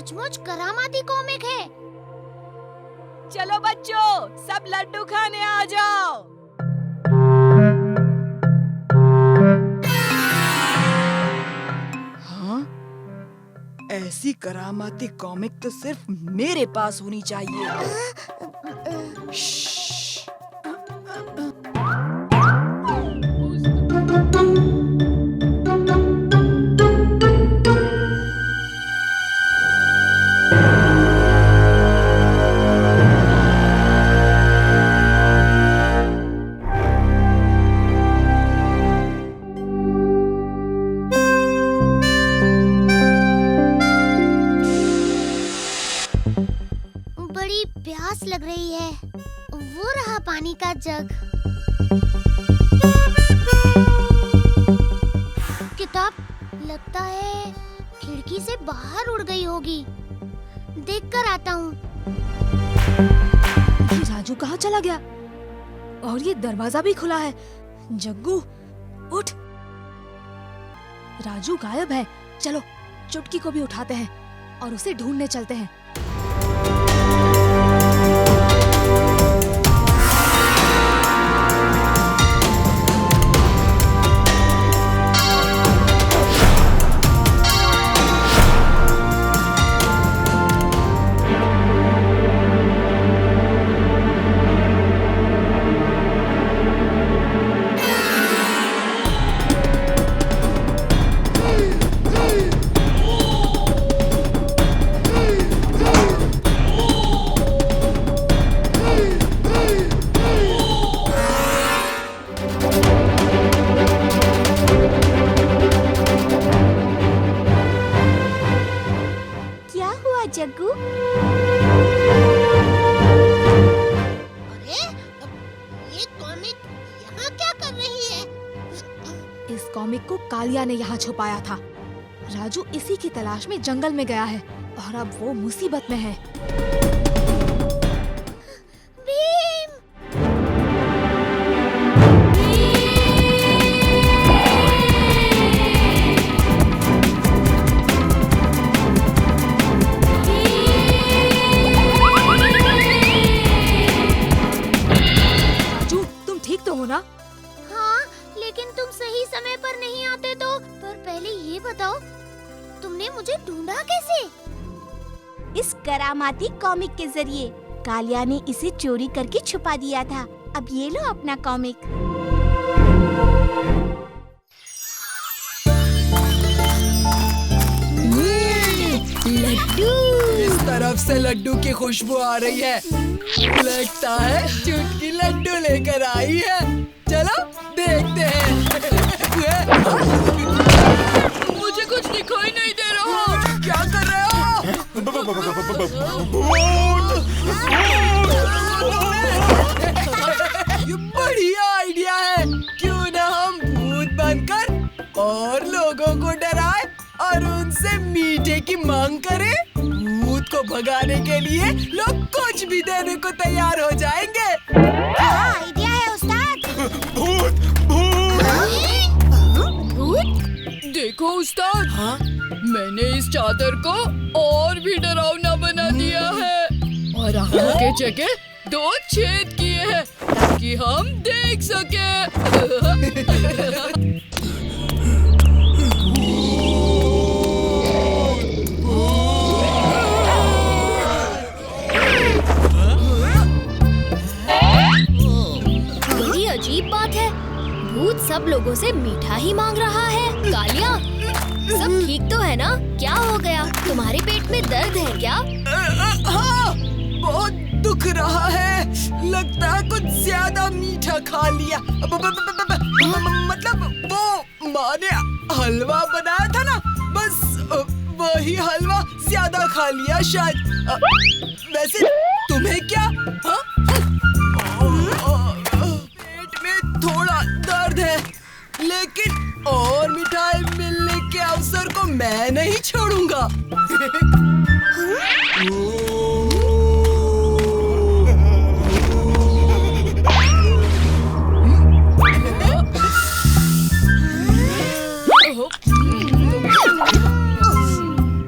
सचमुच करामाती कॉमिक है। चलो बच्चों, सब लड्डू खाने आ जाओ। हाँ? ऐसी करामाती कॉमिक तो सिर्फ मेरे पास होनी चाहिए। श्श्श। बड़ी प्यास लग रही है। वो रहा पानी का जग। किताब लगता है खिड़की से बाहर उड़ गई होगी। देखकर आता हूँ। राजू कहाँ चला गया? और ये दरवाजा भी खुला है। जग्गू उठ। राजू गायब है। चलो चुटकी को भी उठाते हैं और उसे ढूंढने चलते हैं। जग्गू, अरे ये कॉमिक यहाँ क्या कर रही है? इस कॉमिक को कालिया ने यहाँ छुपाया था। राजू इसी की तलाश में जंगल में गया है और अब वो मुसीबत में है। हाँ, लेकिन तुम सही समय पर नहीं आते तो। पर पहले ये बताओ, तुमने मुझे ढूंढा कैसे? इस करामाती कॉमिक के जरिए। कालिया ने इसे चोरी करके छुपा दिया था। अब ये लो अपना कॉमिक। लड्डू। इस तरफ से लड्डू की खुशबू आ रही है। लगता है चुटकी लड्डू लेकर आई है। चलो देखते हैं। मुझे कुछ दिखाई नहीं दे रहा। क्या कर रहे हो? ये बढ़िया आइडिया है। क्यों ना हम भूत बनकर और लोगों को डराए और उनसे मीठे की मांग करें। भूत को भगाने के लिए लोग कुछ भी देने को तैयार हो जाएंगे। क्या आइडिया है उस्ताद? भूत भूत भूत? देखो उस्ताद, हाँ? मैंने इस चादर को और भी डरावना बना दिया है और आँखों के जगह 2 छेद किए हैं ताकि हम देख सके। बड़ी अजीब बात है। भूत सब लोगों से मीठा ही मांग रहा है। कालिया, सब ठीक तो है ना? क्या हो गया? तुम्हारे पेट में दर्द है क्या? हाँ, बहुत दुख रहा है। लगता है कुछ ज्यादा मीठा खा लिया। मतलब वो माँ ने हलवा बनाया था ना, बस वही हलवा ज्यादा खा लिया शायद। वैसे तुम्हें क्या? हाँ? पेट में थोड़ा दर्द है, लेकिन और मिठाई मिलने के अवसर को मैं नहीं छोड़ूंगा।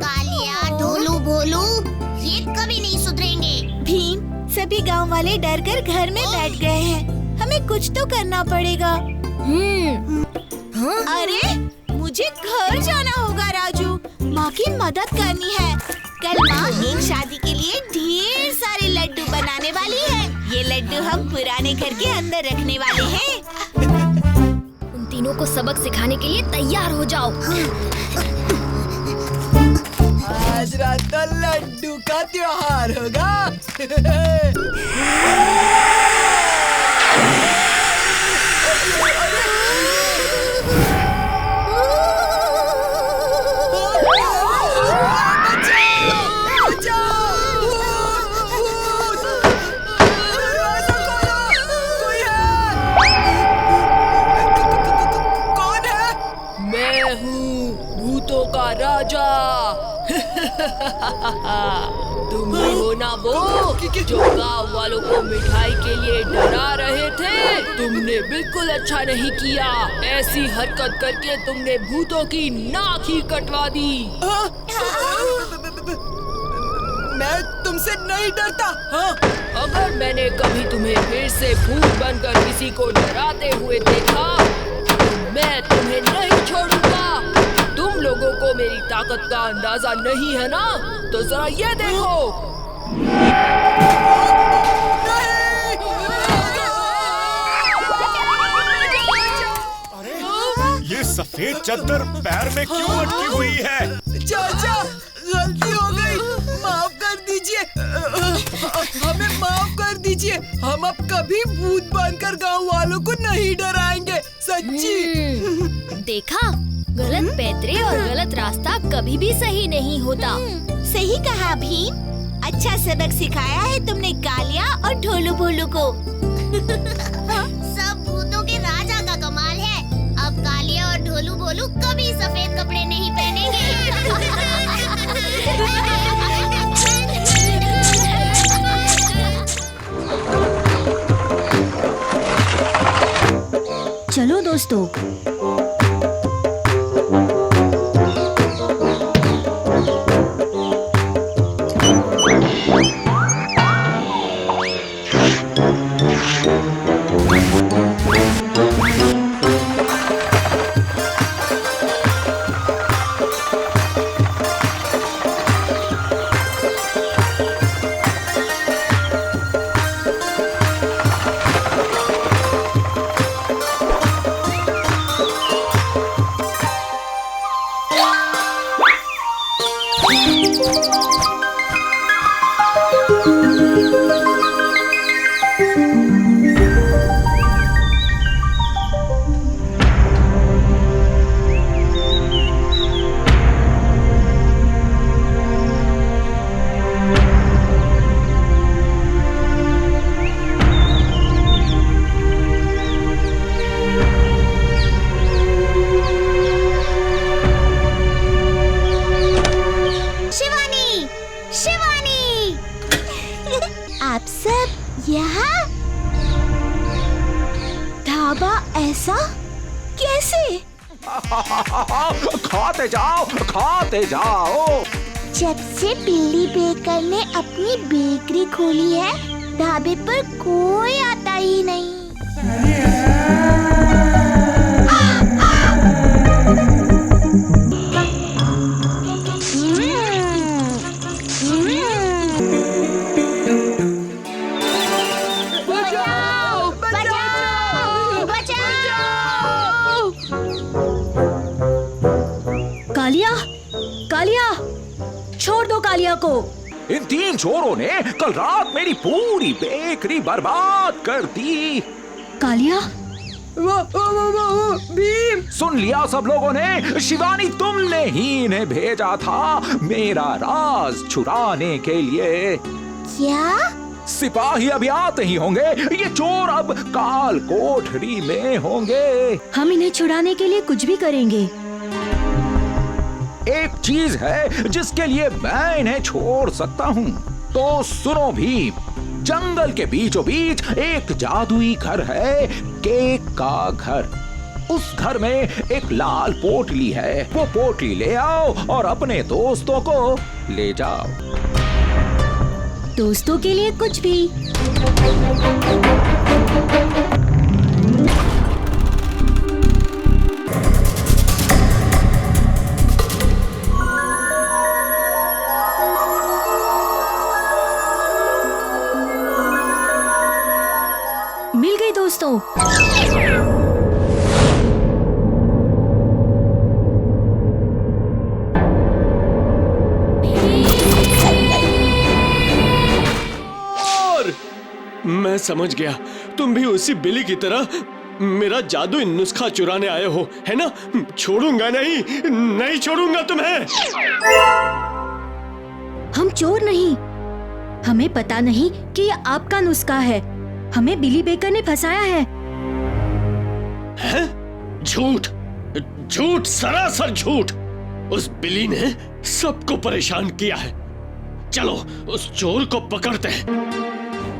कालिया, ढोलू भोलू सुधरेंगे। भीम, सभी गांव वाले डर कर घर में बैठ गए हैं। हमें कुछ तो करना पड़ेगा। अरे, मुझे घर जाना होगा राजू। माँ की मदद करनी है। कल माँ एक शादी के लिए ढेर सारे लड्डू बनाने वाली है। ये लड्डू हम पुराने घर के अंदर रखने वाले हैं। उन तीनों को सबक सिखाने के लिए तैयार हो जाओ। आज रात तो लड्डू का त्योहार होगा। भूतों का राजा। तुम ही हो ना वो जो गाँव वालों को मिठाई के लिए डरा रहे थे। तुमने बिल्कुल अच्छा नहीं किया। ऐसी हरकत करके तुमने भूतों की नाक ही कटवा दी। मैं तुमसे नहीं डरता। हाँ? अगर मैंने कभी तुम्हें फिर से भूत बनकर किसी को डराते हुए देखा तो मैं तुम्हें नहीं छोड़ूंगा। तुम लोगों को मेरी ताकत का अंदाजा नहीं है ना? तो जरा ये देखो। अरे, ये सफेद चादर पैर में क्यों अटकी हुई है? चाचा, गलती हो गई, माफ कर दीजिए। हमें माफ कर दीजिए। हम अब कभी भूत बनकर गांव वालों को नहीं डराएंगे। सच्ची। देखा, गलत पैतरे और गलत रास्ता कभी भी सही नहीं होता। सही कहा भीम। अच्छा सबक सिखाया है तुमने कालिया और ढोलू भोलू को। सब भूतों के राजा का कमाल है। अब कालिया और ढोलू भोलू कभी सफेद कपड़े नहीं पहनेंगे। चलो दोस्तों। आप सब यहाँ? ढाबा ऐसा कैसे? खाते जाओ, खाते जाओ। जब से बिल्ली बेकर ने अपनी बेकरी खोली है, ढाबे पर कोई आता ही नहीं। कालिया, कालिया, छोड़ दो कालिया को। इन तीन चोरों ने कल रात मेरी पूरी बेकरी बर्बाद कर दी। कालिया, भीम, सुन लिया सब लोगों ने? शिवानी, तुमने ही इन्हें भेजा था मेरा राज चुराने के लिए। क्या? सिपाही अभी आते ही होंगे। ये चोर अब काल कोठरी में होंगे। हम इन्हें छुड़ाने के लिए कुछ भी करेंगे। एक चीज है जिसके लिए मैं इन्हें छोड़ सकता हूँ, तो सुनो भी। जंगल के बीचों बीच एक जादुई घर है, केक का घर। उस घर में एक लाल पोटली है। वो पोटली ले आओ और अपने दोस्तों को ले जाओ। दोस्तों के लिए कुछ भी। मिल गई दोस्तों। मैं समझ गया, तुम भी उसी बिली की तरह मेरा जादुई नुस्खा चुराने आए हो, है ना? छोड़ूंगा नहीं, नहीं छोड़ूंगा तुम्हें। हम चोर नहीं, हमें पता नहीं कि ये आपका नुस्खा है। हमें बिली बेकर ने फंसाया है। हैं? झूठ, झूठ, सरासर झूठ। उस बिली ने सबको परेशान किया है। चलो उस चोर को पकड़ते हैं।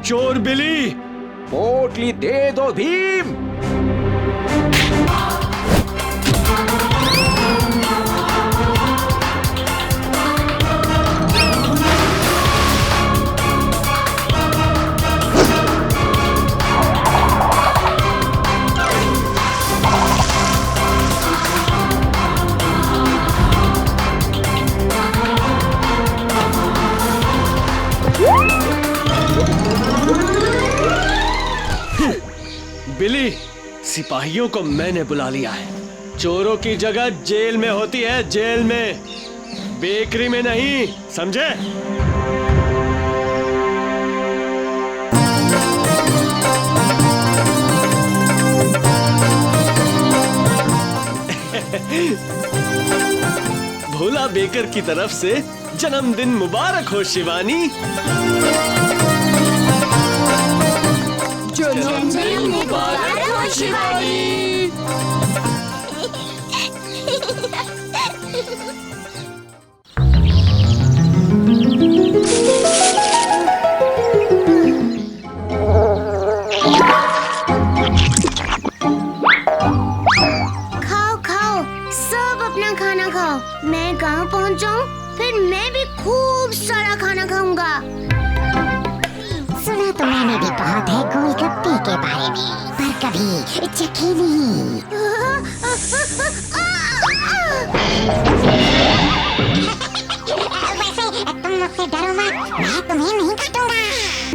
चोर बिली, पोटली दे दो भीम। बिली, सिपाहियों को मैंने बुला लिया है। चोरों की जगह जेल में होती है, जेल में, बेकरी में नहीं, समझे? भोला बेकर की तरफ से जन्मदिन मुबारक हो शिवानी। जन्मदिन मुबारक हो शिवानी। खाओ खाओ, सब अपना खाना खाओ। मैं गांव पहुंच जाऊं, फिर मैं भी खूब सारा खाना खाऊंगा। सुना तो मैंने भी बहुत है गोलगप्पे के बारे में, पर कभी चखी नहीं। वैसे तुम मुझसे डरो मत, मैं तुम्हें नहीं काटूंगा।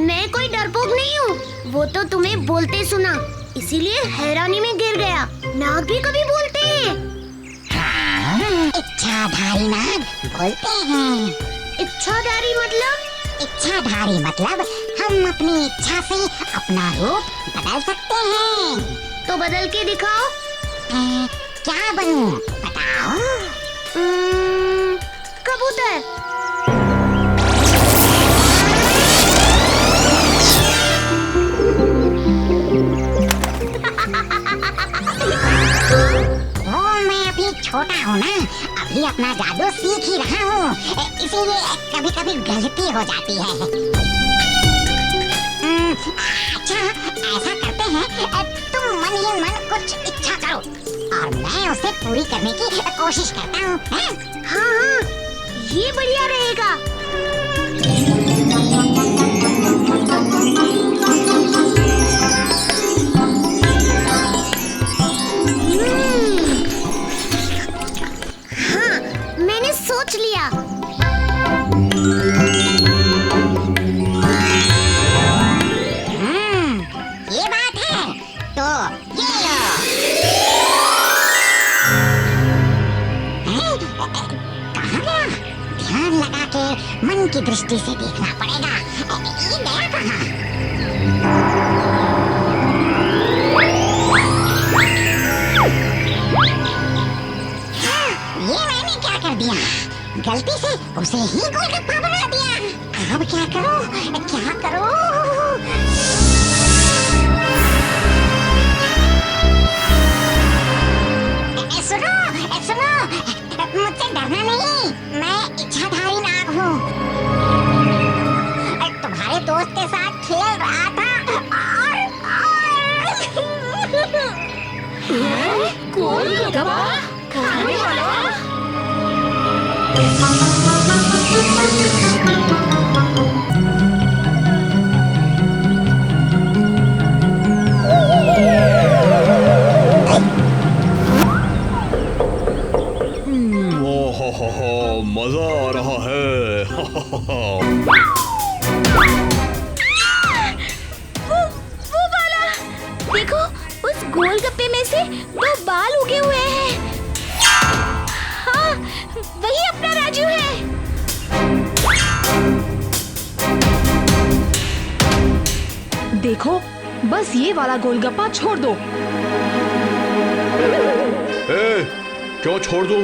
मैं कोई डरपोक नहीं हूँ, वो तो तुम्हें बोलते सुना, इसीलिए हैरानी में गिर गया। नाग भी कभी बोलते हैं। हाँ, इच्छाधारी नाग बोलते हैं। इच्छाधारी मतलब? इच्छाधारी मतलब हम अपनी इच्छा से अपना रूप बदल सकते हैं। तो बदल के दिखाओ। क्या बनूं बताओ? कबूतर। मैं अभी छोटा हूँ ना, अभी अपना जादू सीख ही रहा हूँ, इसीलिए कभी कभी गलती हो जाती है। अच्छा ऐसा करते हैं, तुम मन ही मन कुछ इच्छा करो और मैं उसे पूरी करने की कोशिश करता हूँ। हाँ हाँ, ये बढ़िया रहेगा। हाँ, मैंने सोच लिया। ये बात है, तो ये लो। कहाँ गया? ध्यान लगा के मन की दृष्टि से देखना पड़ेगा। ये गया कहाँ? ये मैंने क्या कर दिया? गलती से उसे ही गोलगप्पा बना दिया। अब क्या करूं? क्या करूं? सुनो, सुनो, मुझसे डरना नहीं, मैं इच्छाधारी नाग हूँ। तुम्हारे दोस्त के साथ खेल रहा था और गोलगप्पा खाने वाला? देखो, बस ये वाला गोलगप्पा छोड़ दो। ए, क्यों छोड़ दूं?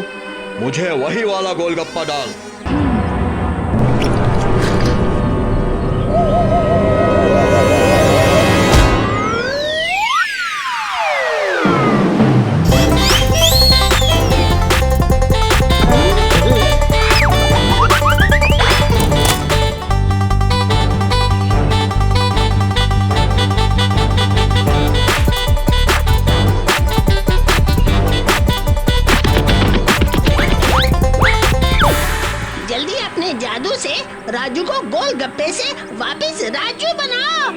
मुझे वही वाला गोलगप्पा डाल। राजू को गोलगप्पे से वापस राजू बनाओ।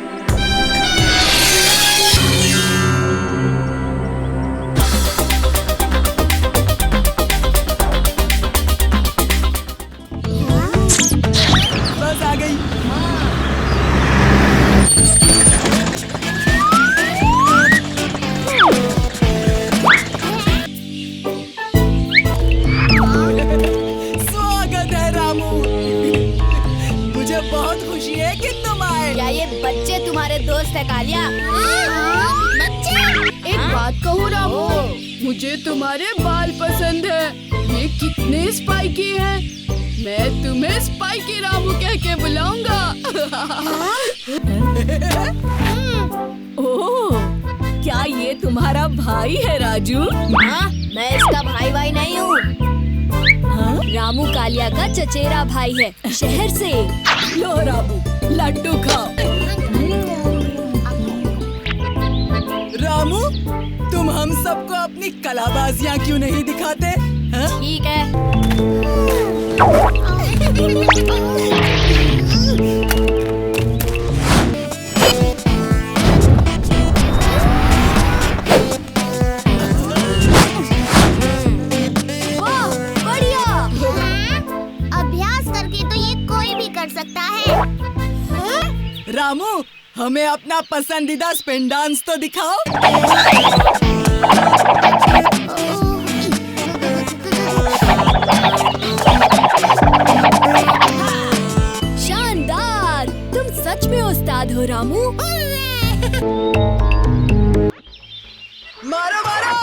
बस आ गई। स्वागत है रामू। मुझे बहुत खुशी है कि तुम आए। क्या ये बच्चे तुम्हारे दोस्त है कालिया? एक बात कहूँ रामू, मुझे तुम्हारे बाल पसंद है। ये कितने स्पाइकी हैं। मैं तुम्हें स्पाइकी रामू कह के बुलाऊंगा। ओह, क्या ये तुम्हारा भाई है राजू? हाँ, मैं इसका भाई भाई नहीं हूँ। रामू कालिया का चचेरा भाई है, शहर से। लो रामू, लड्डू खाओ। रामू, तुम हम सबको अपनी कलाबाजियाँ क्यों नहीं दिखाते? ठीक है। वाह, बढ़िया। अभ्यास करके तो ये कोई भी कर सकता है। रामू, हमें अपना पसंदीदा स्पिन डांस तो दिखाओ। शानदार, तुम सच में उस्ताद हो रामू। मारो मारो,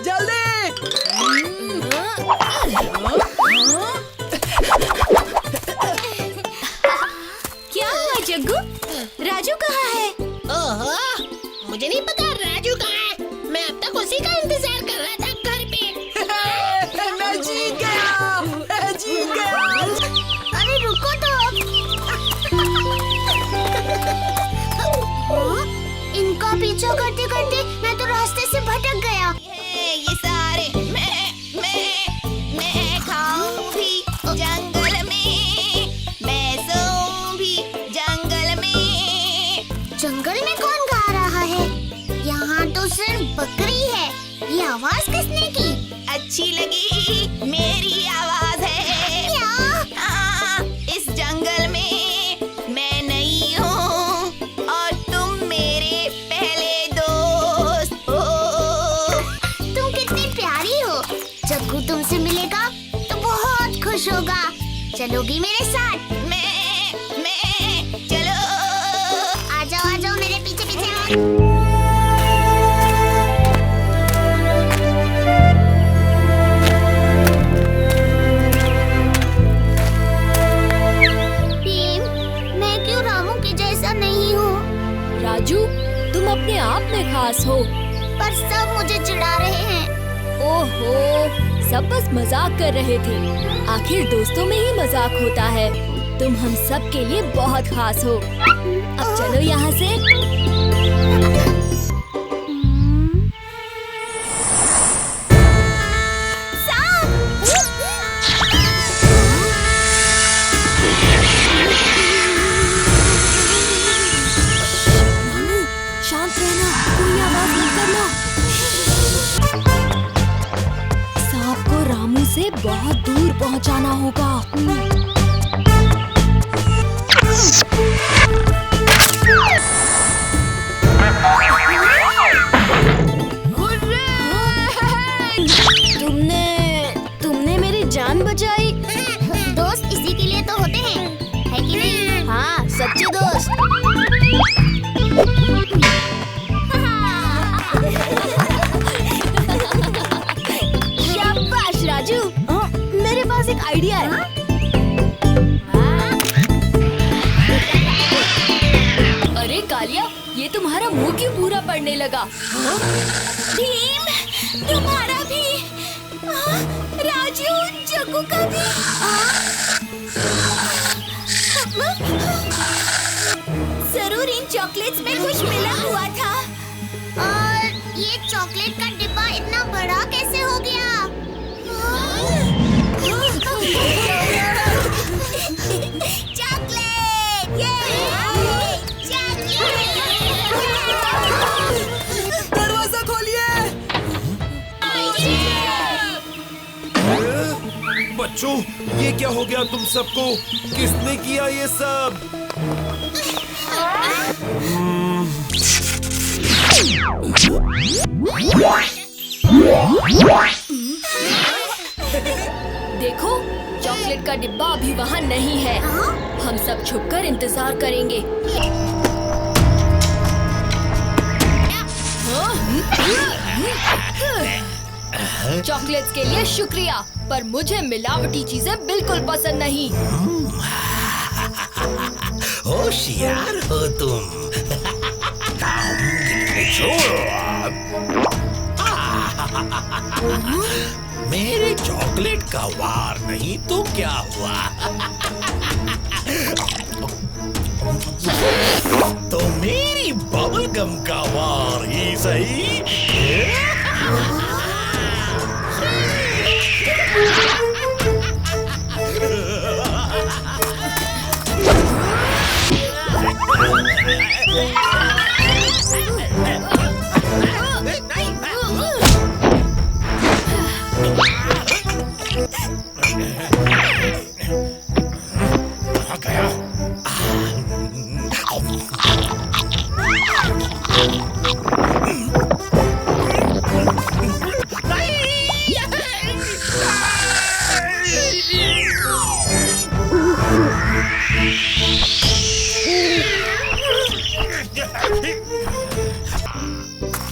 जल्दी। क्या हुआ जग्गू? राजू कहाँ है? ओहो, मुझे नहीं पता राजू कहाँ है। मैं अब तक उसी का इंतजार कर रहा था घर पे। मैं जीत गया, मैं जीत गया। अरे रुको तो। इनका पीछा करते करते मैं तो रास्ते से भटक गया। ये सारे मैं खाऊं भी जंगल में, मैं सोऊं भी जंगल में। जंगल में कौन गा रहा है? यहाँ तो सिर्फ बकरी है। ये आवाज किसने की? अच्छी लगी, मेरी आवाज है। क्या? हाँ, इस जंगल में मैं नई हूँ और तुम मेरे पहले दोस्त हो। तुम कितनी प्यारी हो। जग्गू तुमसे मिलेगा तो बहुत खुश होगा। चलोगी मेरे साथ? मैं चलो। आ जाओ मेरे पीछे पीछे। राजू, तुम अपने आप में खास हो। पर सब मुझे चिढ़ा रहे हैं। ओहो, सब बस मजाक कर रहे थे। आखिर दोस्तों में ही मजाक होता है। तुम हम सब के लिए बहुत खास हो। अब चलो यहाँ से। शांत रहना, कोई आवाज मत करना। सांप को रामू से बहुत दूर पहुंचाना होगा। तुमने मेरी जान बचाई। दोस्त इसी के लिए तो होते हैं, है कि नहीं? हाँ, सच्चे दोस्त। कालिया, ये तुम्हारा मुंह क्यों पूरा पड़ने लगा? भीम, तुम्हारा भी। राजू, जग्गू का भी। जरूर इन चॉकलेट्स में कुछ मिला हुआ था। और ये चॉकलेट का डिब्बा इतना बड़ा कैसे हो गया? चॉकलेट! दरवाजा खोलिए। बच्चों, ये क्या हो गया तुम सबको? किसने किया ये सब? देखो, चॉकलेट का डिब्बा अभी वहाँ नहीं है। हम सब छुपकर इंतजार करेंगे। चॉकलेट्स के लिए शुक्रिया, पर मुझे मिलावटी चीजें बिल्कुल पसंद नहीं। होशियार हो तुम। मेरे चॉकलेट का वार नहीं तो क्या हुआ? तो मेरी बबल गम का वार ही सही।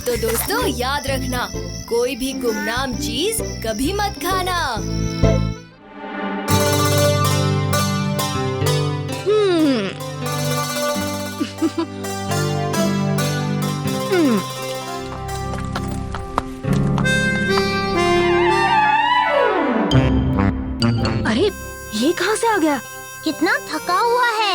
तो दोस्तों, याद रखना, कोई भी गुमनाम चीज कभी मत खाना। अरे, ये कहाँ से आ गया? कितना थका हुआ है।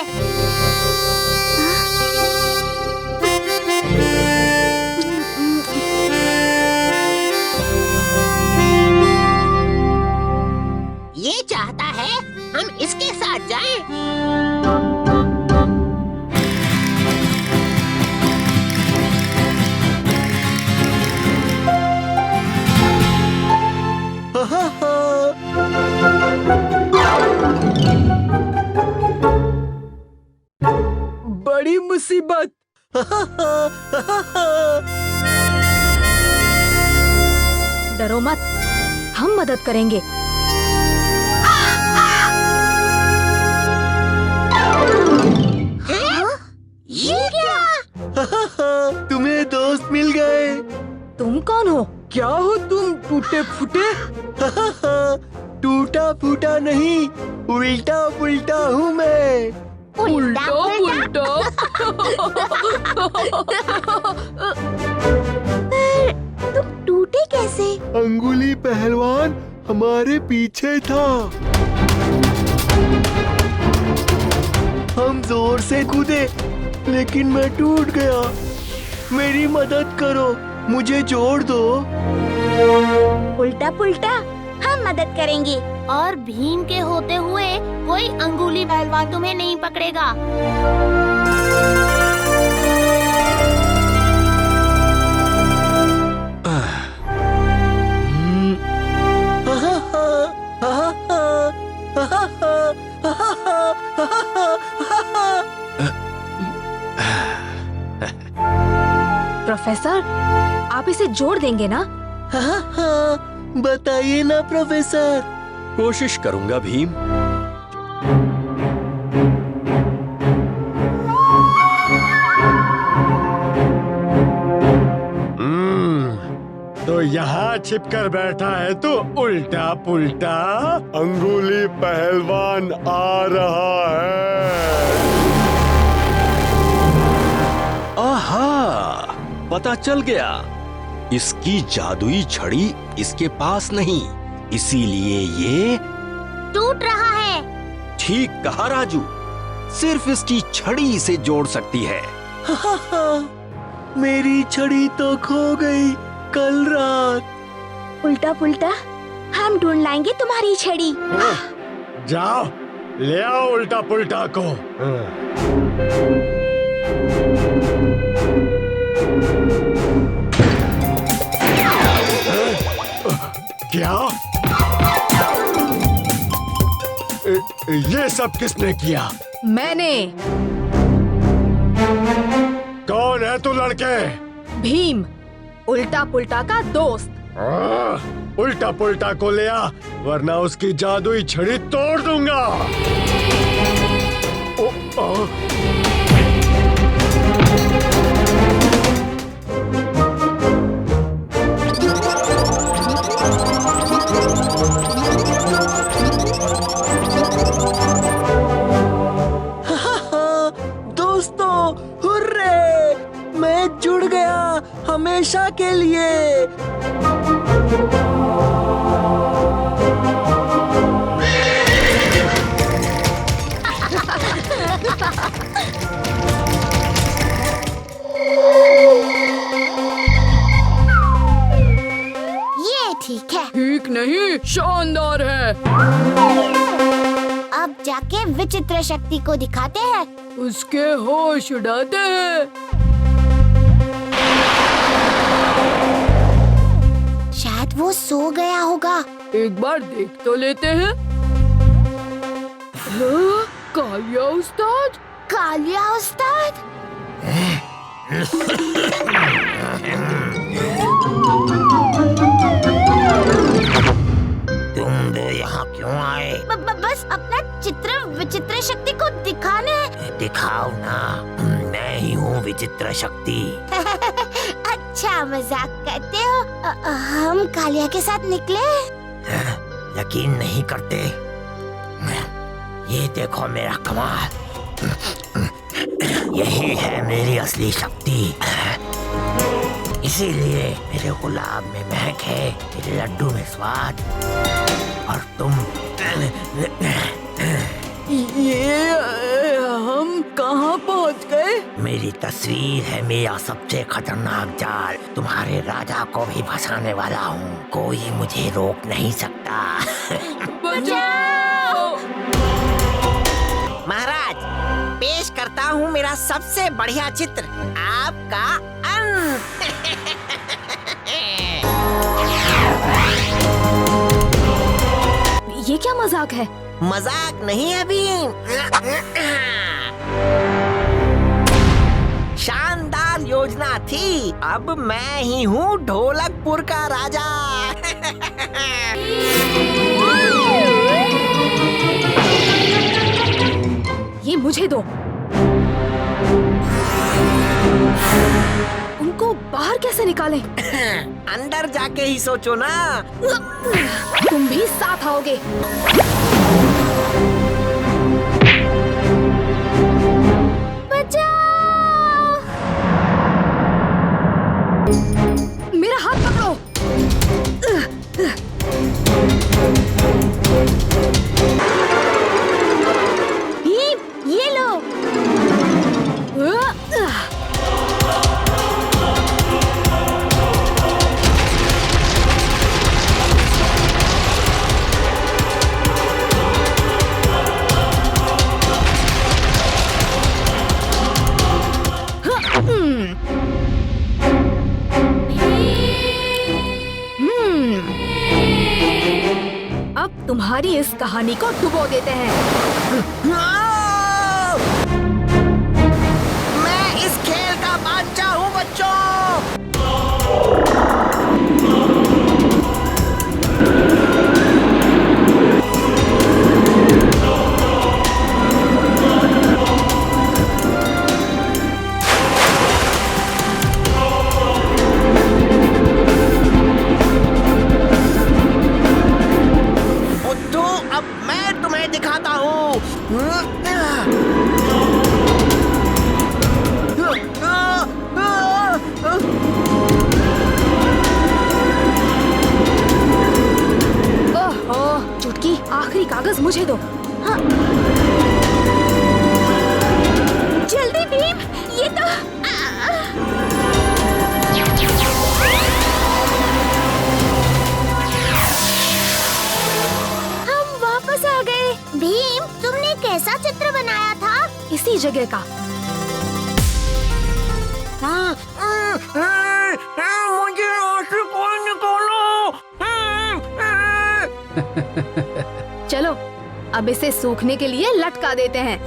ये चाहता है हम इसके साथ जाएं। बड़ी मुसीबत। डरो मत, हम मदद करेंगे। ये क्या? तुम्हें दोस्त मिल गए। तुम कौन हो? क्या हो तुम, टूटे फूटे? टूटा फूटा नहीं, उल्टा पुल्टा हूँ मैं। उल्टा पुल्टा? तुम टूटे कैसे? अंगुली पहलवान हमारे पीछे था। हम जोर से कूदे, लेकिन मैं टूट गया। मेरी मदद करो, मुझे जोड़ दो। उल्टा पुल्टा, हम मदद करेंगे। और भीम के होते हुए कोई अंगुली पहलवान तुम्हें नहीं पकड़ेगा। प्रोफेसर, आप इसे जोड़ देंगे ना? हाँ, बताइए ना प्रोफेसर। कोशिश करूंगा भीम। तो यहाँ छिपकर बैठा है तो उल्टा पुल्टा। अंगुली पहलवान आ रहा है। पता चल गया, इसकी जादुई छड़ी इसके पास नहीं, इसीलिए ये टूट रहा है। ठीक कहा राजू, सिर्फ इसकी छड़ी इसे जोड़ सकती है। मेरी छड़ी तो खो गई कल रात। उल्टा पुल्टा, हम ढूंढ लाएंगे तुम्हारी छड़ी। जाओ ले आओ उल्टा पुल्टा को। क्या? ये सब किसने किया? मैंने। कौन है तू लड़के? भीम, उल्टा पुल्टा का दोस्त। उल्टा पुल्टा को ले आ, वरना उसकी जादुई छड़ी तोड़ दूंगा। दोस्तों, हुर्रे! मैं जुड़ गया हमेशा के लिए। ये ठीक है। ठीक नहीं, शानदार है। अब जाके विचित्र शक्ति को दिखाते हैं। उसके होश उड़ाते हैं। शायद वो सो गया होगा। एक बार देख तो लेते हैं। हाँ, कालिया उस्ताद। कालिया उस्ताद? तुम दो यहाँ क्यों आए? बस अपना चित्र विचित्र शक्ति को दिखाने। दिखाओ ना, मैं ही हूँ विचित्र शक्ति। अच्छा मजाक करते हो। हम कालिया के साथ निकले। यकीन नहीं करते? ये देखो मेरा कमाल। यही है मेरी असली शक्ति। इसीलिए मेरे गुलाब में महक है, मेरे लड्डू में स्वाद, और तुम ये हम कहाँ पहुँच गए? मेरी तस्वीर है मेरा सबसे खतरनाक जाल। तुम्हारे राजा को भी फंसाने वाला हूँ, कोई मुझे रोक नहीं सकता। बचाओ! महाराज, पेश करता हूँ मेरा सबसे बढ़िया चित्र, आपका अंत। ये क्या मजाक है? मजाक नहीं है भीम, शानदार योजना थी। अब मैं ही हूँ ढोलकपुर का राजा। ये मुझे दो। उनको बाहर कैसे निकालें? अंदर जाके ही सोचो ना। तुम भी साथ आओगे। बचाओ! मेरा हाथ पकड़ो। ये लो। अब तुम्हारी इस कहानी को डुबो देते हैं। मैं इस खेल का बादशाह हूँ बच्चों। बुद्धू, अब मैं तुम्हें दिखाता हूँ। चित्र बनाया था? इसी जगह का। मुझे यहाँ से कोई निकालो। चलो अब इसे सूखने के लिए लटका देते हैं।